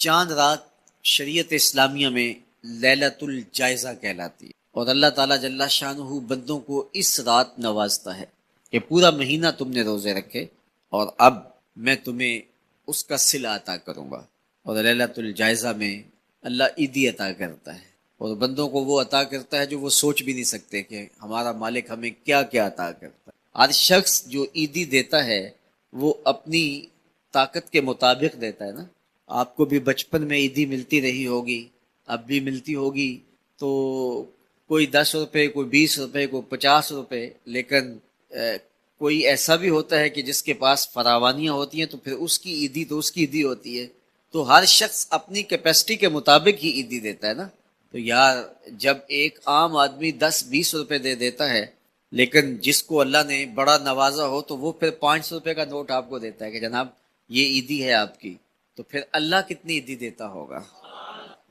چاند رات شریعت اسلامیہ میں لیلۃ الجائزہ کہلاتی ہے، اور اللہ تعالیٰ جل شانہ بندوں کو اس رات نوازتا ہے کہ پورا مہینہ تم نے روزے رکھے اور اب میں تمہیں اس کا صلہ عطا کروں گا۔ اور لیلۃ الجائزہ میں اللہ عیدی عطا کرتا ہے، اور بندوں کو وہ عطا کرتا ہے جو وہ سوچ بھی نہیں سکتے کہ ہمارا مالک ہمیں کیا کیا عطا کرتا ہے۔ ہر شخص جو عیدی دیتا ہے وہ اپنی طاقت کے مطابق دیتا ہے نا۔ آپ کو بھی بچپن میں عیدی ملتی رہی ہوگی، اب بھی ملتی ہوگی، تو کوئی 10 روپے، کوئی 20 روپے، کوئی 50 روپے، لیکن کوئی ایسا بھی ہوتا ہے کہ جس کے پاس فراوانیاں ہوتی ہیں تو پھر اس کی عیدی تو اس کی عیدی ہوتی ہے۔ تو ہر شخص اپنی کیپیسٹی کے مطابق ہی عیدی دیتا ہے نا۔ تو یار جب ایک عام آدمی 10-20 روپے دے دیتا ہے، لیکن جس کو اللہ نے بڑا نوازا ہو تو وہ پھر 500 روپے کا نوٹ آپ کو دیتا ہے کہ جناب یہ عیدی ہے آپ کی، تو پھر اللہ کتنی عیدی دیتا ہوگا،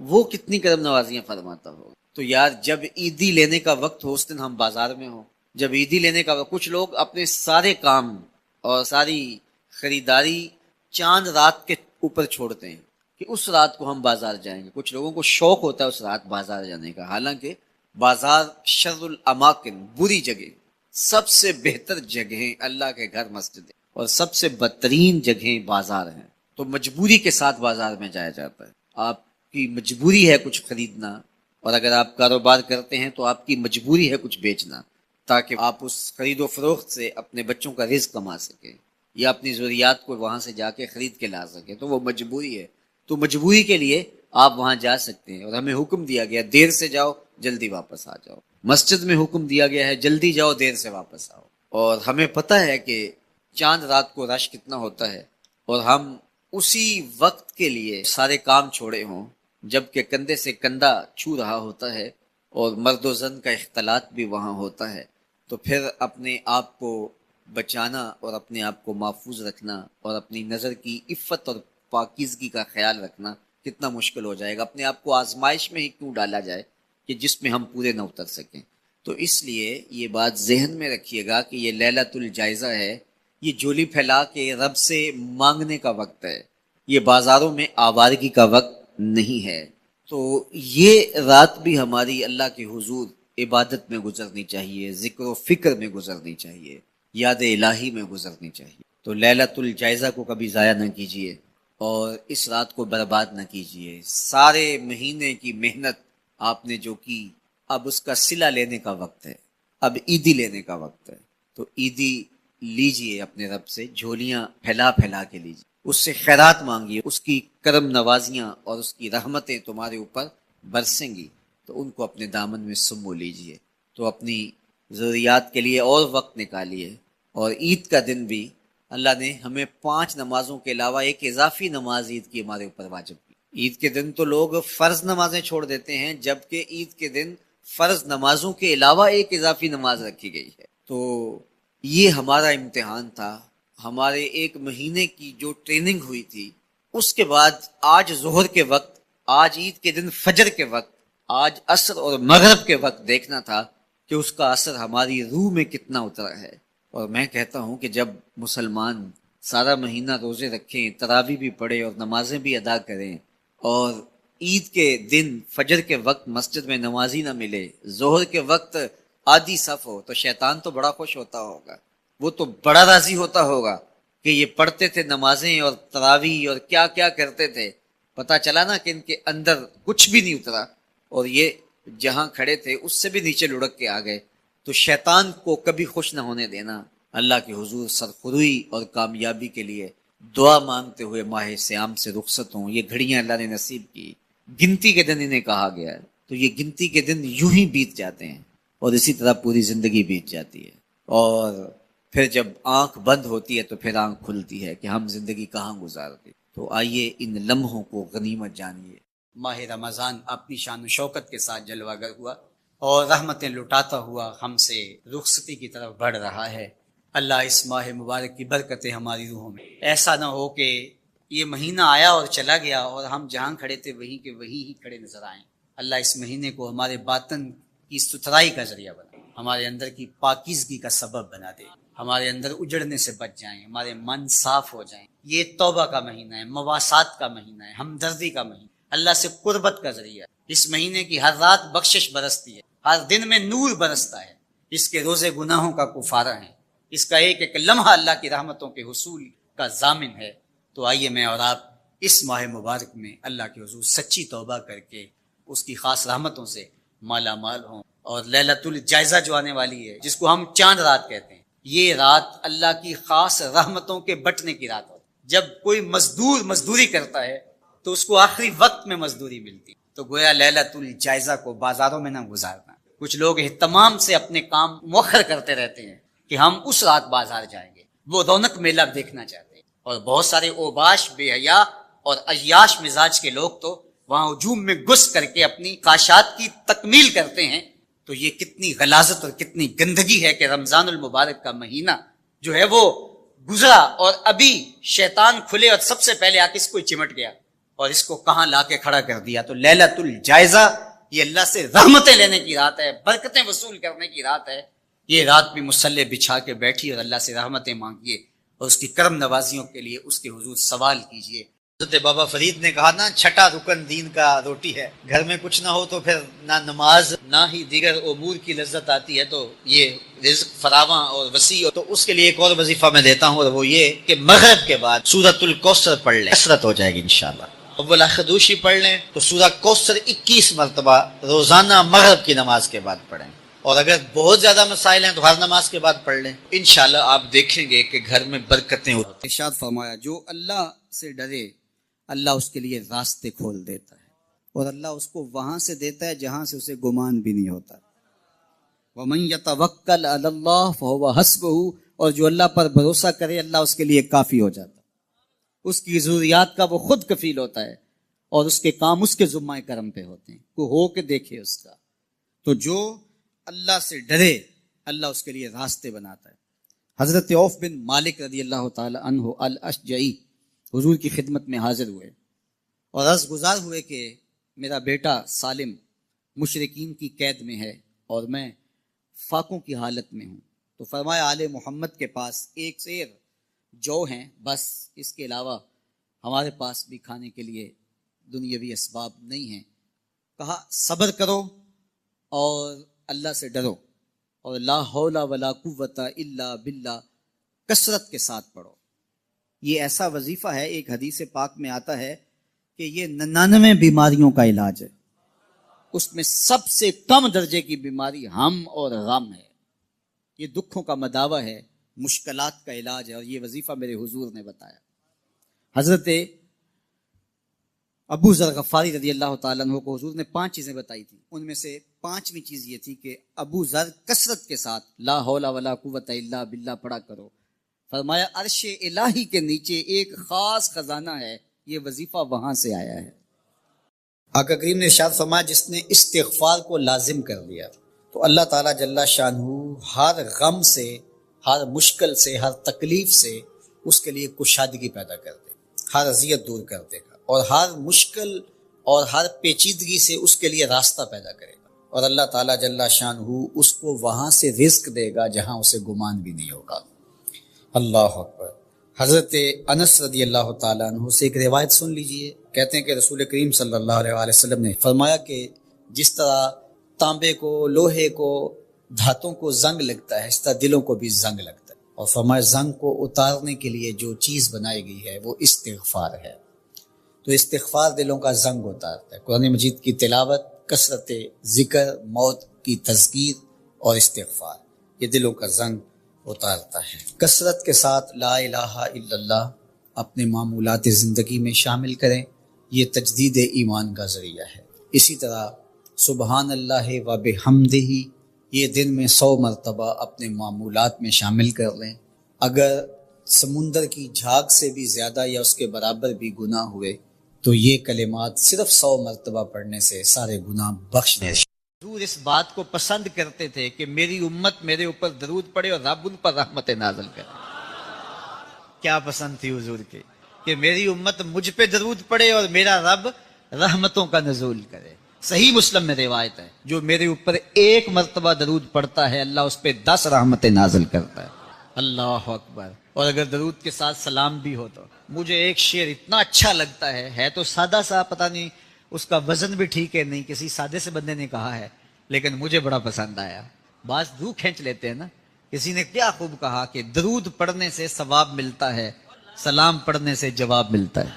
وہ کتنی کرم نوازیاں فرماتا ہوگا۔ تو یار جب عیدی لینے کا وقت ہو، اس دن ہم بازار میں ہوں، جب عیدی لینے کا وقت، کچھ لوگ اپنے سارے کام اور ساری خریداری چاند رات کے اوپر چھوڑتے ہیں کہ اس رات کو ہم بازار جائیں گے۔ کچھ لوگوں کو شوق ہوتا ہے اس رات بازار جانے کا، حالانکہ بازار شر الاماکن، بری جگہ، سب سے بہتر جگہیں اللہ کے گھر مسجد ہے، اور سب سے بدترین جگہیں بازار ہیں۔ تو مجبوری کے ساتھ بازار میں جایا جاتا ہے، آپ کی مجبوری ہے کچھ خریدنا، اور اگر آپ کاروبار کرتے ہیں تو آپ کی مجبوری ہے کچھ بیچنا، تاکہ آپ اس خرید و فروخت سے اپنے بچوں کا رزق کما سکیں یا اپنی ضروریات کو وہاں سے جا کے خرید کے لا سکیں، تو وہ مجبوری ہے۔ تو مجبوری کے لیے آپ وہاں جا سکتے ہیں، اور ہمیں حکم دیا گیا دیر سے جاؤ جلدی واپس آ جاؤ۔ مسجد میں حکم دیا گیا ہے جلدی جاؤ دیر سے واپس آؤ، اور ہمیں پتہ ہے کہ چاند رات کو رش کتنا ہوتا ہے، اور ہم اسی وقت کے لیے سارے کام چھوڑے ہوں جب کہ کندھے سے کندھا چھو رہا ہوتا ہے، اور مرد و زن کا اختلاط بھی وہاں ہوتا ہے، تو پھر اپنے آپ کو بچانا اور اپنے آپ کو محفوظ رکھنا اور اپنی نظر کی عفت اور پاکیزگی کا خیال رکھنا کتنا مشکل ہو جائے گا۔ اپنے آپ کو آزمائش میں ہی کیوں ڈالا جائے کہ جس میں ہم پورے نہ اتر سکیں۔ تو اس لیے یہ بات ذہن میں رکھیے گا کہ یہ لیلۃ الجائزہ ہے، یہ جھولی پھیلا کے رب سے مانگنے کا وقت ہے، یہ بازاروں میں آوارگی کا وقت نہیں ہے۔ تو یہ رات بھی ہماری اللہ کے حضور عبادت میں گزرنی چاہیے، ذکر و فکر میں گزرنی چاہیے، یاد الہی میں گزرنی چاہیے۔ تو لیلۃ الجائزہ کو کبھی ضائع نہ کیجیے اور اس رات کو برباد نہ کیجیے۔ سارے مہینے کی محنت آپ نے جو کی، اب اس کا صلہ لینے کا وقت ہے، اب عیدی لینے کا وقت ہے۔ تو عیدی لیجیے اپنے رب سے، جھولیاں پھیلا پھیلا کے لیجیے، اس سے خیرات مانگیے، اس کی کرم نوازیاں اور اس کی رحمتیں تمہارے اوپر برسیں گی، تو ان کو اپنے دامن میں سمو لیجیے۔ تو اپنی ضروریات کے لیے اور وقت نکالیے، اور عید کا دن بھی اللہ نے ہمیں 5 نمازوں کے علاوہ ایک اضافی نماز عید کی ہمارے اوپر واجب کی۔ عید کے دن تو لوگ فرض نمازیں چھوڑ دیتے ہیں، جبکہ عید کے دن فرض نمازوں کے علاوہ ایک اضافی نماز رکھی گئی ہے۔ تو یہ ہمارا امتحان تھا، ہمارے ایک مہینے کی جو ٹریننگ ہوئی تھی، اس کے بعد آج ظہر کے وقت، آج عید کے دن فجر کے وقت، آج عصر اور مغرب کے وقت دیکھنا تھا کہ اس کا اثر ہماری روح میں کتنا اترا ہے۔ اور میں کہتا ہوں کہ جب مسلمان سارا مہینہ روزے رکھیں، تراویح بھی پڑھیں اور نمازیں بھی ادا کریں، اور عید کے دن فجر کے وقت مسجد میں نمازی نہ ملے، ظہر کے وقت آدھی صف ہو، تو شیطان تو بڑا خوش ہوتا ہوگا، وہ تو بڑا راضی ہوتا ہوگا کہ یہ پڑھتے تھے نمازیں اور تراویح اور کیا کیا کرتے تھے، پتہ چلا نا کہ ان کے اندر کچھ بھی نہیں اترا، اور یہ جہاں کھڑے تھے اس سے بھی نیچے لڑک کے آ گئے۔ تو شیطان کو کبھی خوش نہ ہونے دینا، اللہ کے حضور سرخروئی اور کامیابی کے لیے دعا مانگتے ہوئے ماہ سیام سے رخصت ہوں۔ یہ گھڑیاں اللہ نے نصیب کی، گنتی کے دن انہیں کہا گیا ہے، تو یہ گنتی کے دن یوں ہی بیت جاتے ہیں، اور اسی طرح پوری زندگی بیت جاتی ہے، اور پھر جب آنکھ بند ہوتی ہے تو پھر آنکھ کھلتی ہے کہ ہم زندگی کہاں گزار دی۔ تو آئیے ان لمحوں کو غنیمت جانیے۔ ماہ رمضان اپنی شان و شوکت کے ساتھ جلوہ گر ہوا اور رحمتیں لٹاتا ہوا ہم سے رخصتی کی طرف بڑھ رہا ہے۔ اللہ اس ماہ مبارک کی برکتیں ہماری روحوں میں، ایسا نہ ہو کہ یہ مہینہ آیا اور چلا گیا اور ہم جہاں کھڑے تھے وہیں کے وہیں ہی کھڑے نظر آئیں۔ اللہ اس مہینے کو ہمارے باطن کی ستھرائی کا ذریعہ بنا، ہمارے اندر کی پاکیزگی کا سبب بنا دے۔ ہمارے اندر اجڑنے سے بچ جائیں، ہمارے من صاف ہو جائیں۔ یہ توبہ کا مہینہ ہے، مواسات کا مہینہ ہے، ہمدردی کا مہینہ، اللہ سے قربت کا ذریعہ۔ اس مہینے کی ہر رات بخشش برستی ہے، ہر دن میں نور برستا ہے، اس کے روزے گناہوں کا کفارہ ہیں، اس کا ایک ایک لمحہ اللہ کی رحمتوں کے حصول کا ضامن ہے۔ تو آئیے میں اور آپ اس ماہ مبارک میں اللہ کے حضور سچی توبہ کر کے اس کی خاص رحمتوں سے مالا مال ہوں۔ اور لیلۃ الجائزہ جو آنے والی ہے، جس کو ہم چاند رات کہتے ہیں، یہ رات اللہ کی خاص رحمتوں کے بٹنے کی رات ہوتی ہے۔ جب کوئی مزدور مزدوری کرتا ہے تو اس کو آخری وقت میں مزدوری ملتی، تو گویا لیلۃ الجائزہ کو بازاروں میں نہ گزارنا۔ کچھ لوگ اہتمام سے اپنے کام مؤخر کرتے رہتے ہیں کہ ہم اس رات بازار جائیں گے، وہ رونق میلہ دیکھنا چاہتے ہیں، اور بہت سارے اوباش، بے حیا اور عیاش مزاج کے لوگ تو وہاں ہجوم میں گھس کر کے اپنی خواہشات کی تکمیل کرتے ہیں۔ تو یہ کتنی غلاظت اور کتنی گندگی ہے کہ رمضان المبارک کا مہینہ جو ہے وہ گزرا اور ابھی شیطان کھلے اور سب سے پہلے آ کے اس کو چمٹ گیا اور اس کو کہاں لا کے کھڑا کر دیا۔ تو لیلۃ الجائزہ یہ اللہ سے رحمتیں لینے کی رات ہے، برکتیں وصول کرنے کی رات ہے۔ یہ رات بھی مصلی بچھا کے بیٹھی اور اللہ سے رحمتیں مانگیے اور اس کی کرم نوازیوں کے لیے اس کے حضور سوال کیجیے۔ حضرت بابا فرید نے کہا نا، چھٹا رکن دین کا روٹی ہے۔ گھر میں کچھ نہ ہو تو پھر نہ نماز نہ ہی دیگر امور کی لذت آتی ہے۔ تو یہ رزق فراواں اور وسیع، تو اس کے لیے ایک اور وظیفہ میں دیتا ہوں، اور وہ یہ کہ مغرب کے بعد سورۃ الکوثر پڑھ لیں، کثرت ہو جائے گی انشاءاللہ۔ اول خدوشی پڑھ لیں تو سورہ کوثر 21 مرتبہ روزانہ مغرب کی نماز کے بعد پڑھیں، اور اگر بہت زیادہ مسائل ہیں تو ہر نماز کے بعد پڑھ لیں۔ انشاءاللہ آپ دیکھیں گے کہ گھر میں برکتیں ہوتی ہیں۔ ارشاد فرمایا، جو اللہ سے ڈرے اللہ اس کے لیے راستے کھول دیتا ہے، اور اللہ اس کو وہاں سے دیتا ہے جہاں سے اسے گمان بھی نہیں ہوتا۔ وَمَن يَتَوَكَّلْ عَلَى اللَّهِ فَهُوَ حَسْبُهُ، اور جو اللہ پر بھروسہ کرے اللہ اس کے لیے کافی ہو جاتا ہے، اس کی ضروریات کا وہ خود کفیل ہوتا ہے، اور اس کے کام اس کے ذمہ کرم پہ ہوتے ہیں، کو ہو کے دیکھے اس کا۔ تو جو اللہ سے ڈرے اللہ اس کے لیے راستے بناتا ہے۔ حضرت عوف بن مالک رضی اللہ تعالی عنہ الاشجعی حضور کی خدمت میں حاضر ہوئے اور عرض گزار ہوئے کہ میرا بیٹا سالم مشرکین کی قید میں ہے اور میں فاقوں کی حالت میں ہوں۔ تو فرمایا، آل محمد کے پاس ایک سیر جو ہیں، بس اس کے علاوہ ہمارے پاس بھی کھانے کے لیے دنیاوی اسباب نہیں ہیں۔ کہا صبر کرو اور اللہ سے ڈرو، اور لا حول ولا قوت الا باللہ کثرت کے ساتھ پڑھو۔ یہ ایسا وظیفہ ہے، ایک حدیث پاک میں آتا ہے کہ یہ 99 بیماریوں کا علاج ہے، اس میں سب سے کم درجے کی بیماری ہم اور غم ہے۔ یہ دکھوں کا مداوع ہے، مشکلات کا علاج ہے، اور یہ وظیفہ میرے حضور نے بتایا۔ حضرت ابو ذر غفاری رضی اللہ تعالیٰ عنہ کو حضور نے 5 چیزیں بتائی تھی، ان میں سے 5ویں چیز یہ تھی کہ ابو ذر کثرت کے ساتھ لا حول ولا قوت الا باللہ پڑھا کرو۔ فرمایا عرش الہی کے نیچے ایک خاص خزانہ ہے، یہ وظیفہ وہاں سے آیا ہے۔ آقا کریم نے ارشاد فرمایا، جس نے استغفار کو لازم کر دیا تو اللہ تعالیٰ جل شانہ ہر غم سے، ہر مشکل سے، ہر تکلیف سے اس کے لیے کشادگی پیدا کر دے، ہر اذیت دور کر دے گا، اور ہر مشکل اور ہر پیچیدگی سے اس کے لیے راستہ پیدا کرے گا، اور اللہ تعالیٰ جل شانہ اس کو وہاں سے رزق دے گا جہاں اسے گمان بھی نہیں ہوگا۔ اللہ اکبر۔ حضرت انس رضی اللہ تعالیٰ عنہ سے ایک روایت سن لیجئے، کہتے ہیں کہ رسول کریم صلی اللہ علیہ وسلم نے فرمایا کہ جس طرح تانبے کو، لوہے کو، دھاتوں کو زنگ لگتا ہے، اس طرح دلوں کو بھی زنگ لگتا ہے، اور فرمایا زنگ کو اتارنے کے لیے جو چیز بنائی گئی ہے وہ استغفار ہے۔ تو استغفار دلوں کا زنگ اتارتا ہے۔ قرآن مجید کی تلاوت، کثرت ذکر، موت کی تذکیر اور استغفار، یہ دلوں کا زنگ اتارتا ہے۔ کثرت کے ساتھ لا الہ الا اللہ اپنے معمولات زندگی میں شامل کریں، یہ تجدید ایمان کا ذریعہ ہے۔ اسی طرح سبحان اللہ و بحمدہ یہ دن میں 100 مرتبہ اپنے معمولات میں شامل کر لیں۔ اگر سمندر کی جھاگ سے بھی زیادہ یا اس کے برابر بھی گناہ ہوئے تو یہ کلمات صرف 100 مرتبہ پڑھنے سے سارے گناہ بخش دیں۔ حضور اس بات کو پسند کرتے تھے کہ میری امت میرے اوپر درود پڑھے اور رب ان پر رحمت نازل کرے۔ کیا پسند تھی حضور کے کہ میری امت مجھ پہ درود پڑھے اور میرا رب رحمتوں کا نزول کرے۔ صحیح مسلم میں روایت ہے، جو میرے اوپر 1 مرتبہ درود پڑھتا ہے اللہ اس پہ 10 رحمتیں نازل کرتا ہے۔ اللہ اکبر. اور اگر درود کے ساتھ سلام بھی ہو تو مجھے ایک شعر اتنا اچھا لگتا ہے تو سادہ سا، پتہ نہیں اس کا وزن بھی ٹھیک ہے نہیں، کسی سادے سے بندے نے کہا ہے لیکن مجھے بڑا پسند آیا. بعض روح کھینچ لیتے ہیں نا. کسی نے کیا خوب کہا کہ درود پڑھنے سے ثواب ملتا ہے، سلام پڑھنے سے جواب ملتا ہے.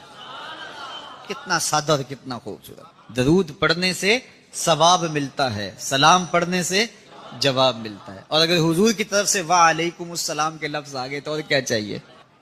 کتنا سادہ اور کتنا خوبصورت. درود پڑھنے سے ثواب ملتا ہے، سلام پڑھنے سے جواب ملتا ہے. اور اگر حضور کی طرف سے وعلیکم السلام کے لفظ آگے تو اور کیا چاہیے.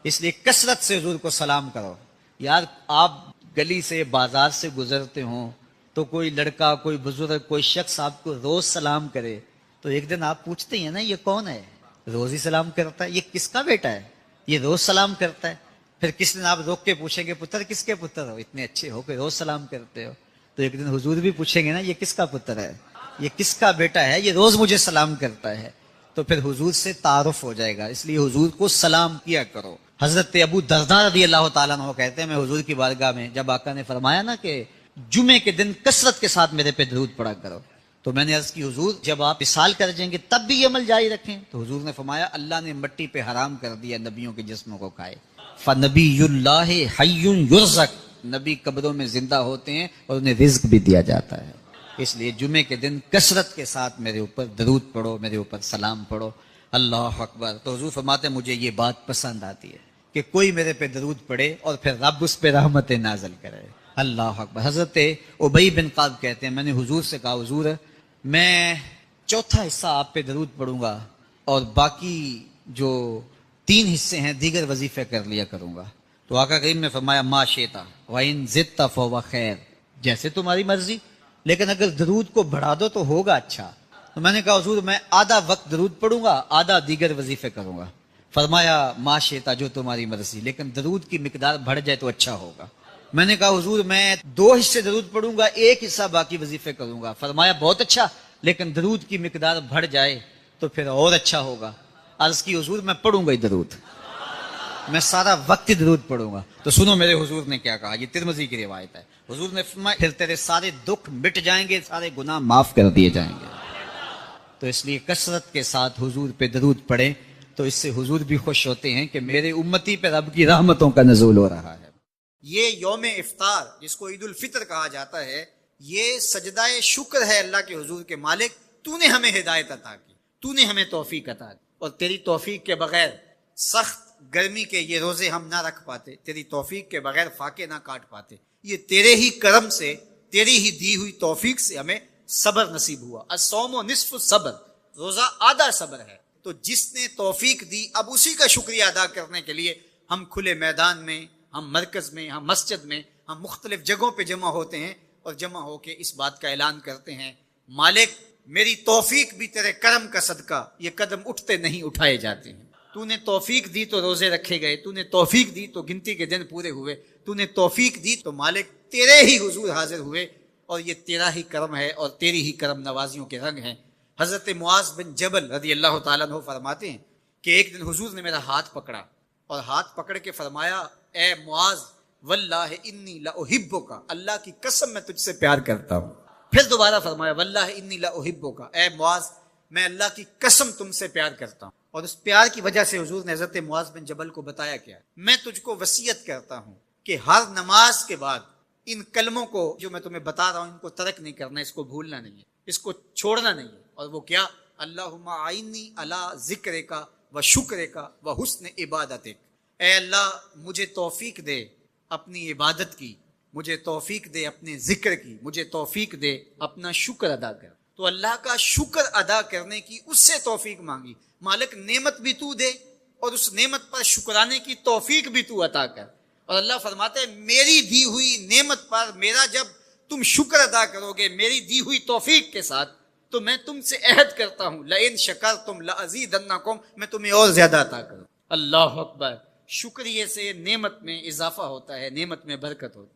اس لیے کثرت سے حضور کو سلام کرو. یار آپ گلی سے بازار سے گزرتے ہوں تو کوئی لڑکا، کوئی بزرگ، کوئی شخص آپ کو روز سلام کرے تو ایک دن آپ پوچھتے ہیں نا یہ کون ہے، روز ہی سلام کرتا ہے، یہ کس کا بیٹا ہے، یہ روز سلام کرتا ہے. پھر کس دن آپ روک کے پوچھیں گے پتر کس کے پتر ہو، اتنے اچھے ہو کہ روز سلام کرتے ہو. تو ایک دن حضور بھی پوچھیں گے نا یہ کس کا پتر ہے، یہ کس کا بیٹا ہے، یہ روز مجھے سلام کرتا ہے. تو پھر حضور سے تعارف ہو جائے گا. اس لیے حضور کو سلام کیا کرو. حضرت ابو درداء رضی اللہ تعالیٰ عنہ کہتے ہیں میں حضور کی بارگاہ میں جب آقا نے فرمایا نا کہ جمعے کے دن کثرت کے ساتھ میرے پہ درود پڑا کرو، تو میں نے عرض کی حضور جب آپ وصال کر جائیں گے تب بھی یہ عمل جاری رکھیں. تو حضور نے فرمایا اللہ نے مٹی پہ حرام کر دیا نبیوں کے جسموں کو کھائے. فنبی اللہ حی یرزق، نبی قبروں میں زندہ ہوتے ہیں اور انہیں رزق بھی دیا جاتا ہے. اس لیے جمعے کے دن کثرت کے ساتھ میرے اوپر درود پڑھو، میرے اوپر سلام پڑھو. اللہ اکبر. تو حضور فرماتے ہیں مجھے یہ بات پسند آتی ہے کہ کوئی میرے پہ درود پڑھے اور پھر رب اس پہ رحمت نازل کرے. اللہ اکبر. حضرت ابی بن قعب کہتے ہیں میں نے حضور سے کہا حضور میں چوتھا حصہ آپ پہ درود پڑھوں گا اور باقی جو 3 حصے ہیں دیگر وظیفے کر لیا کروں گا. تو آقا کریم نے فرمایا ما شئتا وَإِن زِدْتَ فَهُوَ خیر، جیسے تمہاری مرضی، لیکن اگر درود کو بڑھا دو تو ہوگا اچھا. تو میں نے کہا حضور میں آدھا وقت درود پڑھوں گا، آدھا دیگر وظیفے کروں گا. فرمایا ما شئتا، جو تمہاری مرضی، لیکن درود کی مقدار بڑھ جائے تو اچھا ہوگا. میں نے کہا حضور میں 2 حصے درود پڑھوں گا، 1 حصہ باقی وظیفے کروں گا. فرمایا بہت اچھا، لیکن درود کی مقدار بڑھ جائے تو پھر اور اچھا ہوگا. عرض کی حضور میں پڑھوں گا ہی درود، میں سارا وقت ہی درود پڑھوں گا. تو سنو میرے حضور نے کیا کہا، یہ ترمذی کی روایت ہے. حضور نے فرمایا پھر تیرے سارے دکھ مٹ جائیں گے، سارے گناہ معاف کر دیے جائیں گے. تو اس لیے کثرت کے ساتھ حضور پہ درود پڑھیں تو اس سے حضور بھی خوش ہوتے ہیں کہ میرے امتی پہ رب کی رحمتوں کا نزول ہو رہا ہے. یہ یوم افطار جس کو عید الفطر کہا جاتا ہے، یہ سجدہ شکر ہے اللہ کے حضور کے مالک تو نے ہمیں ہدایت عطا کی، تو نے ہمیں توفیق عطا کی، اور تیری توفیق کے بغیر سخت گرمی کے یہ روزے ہم نہ رکھ پاتے، تیری توفیق کے بغیر فاقے نہ کاٹ پاتے. یہ تیرے ہی کرم سے، تیری ہی دی ہوئی توفیق سے ہمیں صبر نصیب ہوا. الصوم نصف الصبر، روزہ آدھا صبر ہے. تو جس نے توفیق دی اب اسی کا شکریہ ادا کرنے کے لیے ہم کھلے میدان میں، ہم مرکز میں، ہم مسجد میں، ہم مختلف جگہوں پہ جمع ہوتے ہیں اور جمع ہو کے اس بات کا اعلان کرتے ہیں مالک میری توفیق بھی تیرے کرم کا صدقہ یہ قدم اٹھتے نہیں اٹھائے جاتے ہیں. تو نے توفیق دی تو روزے رکھے گئے، تو نے توفیق دی تو گنتی کے دن پورے ہوئے، تو نے توفیق دی تو مالک تیرے ہی حضور حاضر ہوئے، اور یہ تیرا ہی کرم ہے اور تیری ہی کرم نوازیوں کے رنگ ہیں. حضرت معاذ بن جبل رضی اللہ تعالیٰ عنہ فرماتے ہیں کہ ایک دن حضور نے میرا ہاتھ پکڑا اور ہاتھ پکڑ کے فرمایا اے معاذ واللہ انی لاحبک، اللہ کی قسم میں تجھ سے پیار کرتا ہوں. پھر دوبارہ فرمایا واللہ انی لاحبک، اے معاذ میں اللہ کی قسم تم سے پیار کرتا ہوں. اور اس پیار کی وجہ سے حضور نے حضرت معاذ بن جبل کو بتایا کیا، میں تجھ کو وصیت کرتا ہوں کہ ہر نماز کے بعد ان کلموں کو جو میں تمہیں بتا رہا ہوں ان کو ترک نہیں کرنا، اس کو بھولنا نہیں ہے، اس کو چھوڑنا نہیں ہے. اور وہ کیا، اللہم اعنی علی ذکرک و شکرک و حسن عبادتک، اے اللہ مجھے توفیق دے اپنی عبادت کی، مجھے توفیق دے اپنے ذکر کی، مجھے توفیق دے اپنا شکر ادا کر. تو اللہ کا شکر ادا کرنے کی اس سے توفیق مانگی، مالک نعمت بھی تو دے اور اس نعمت پر شکرانے کی توفیق بھی تو عطا کر. اور اللہ فرماتے ہیں میری دی ہوئی نعمت پر میرا جب تم شکر ادا کرو گے میری دی ہوئی توفیق کے ساتھ تو میں تم سے عہد کرتا ہوں لئن شکرتم لازیدنکم، میں تمہیں اور زیادہ عطا کروں. اللہ اکبر. شکریہ سے نعمت میں اضافہ ہوتا ہے، نعمت میں برکت ہوتی ہے.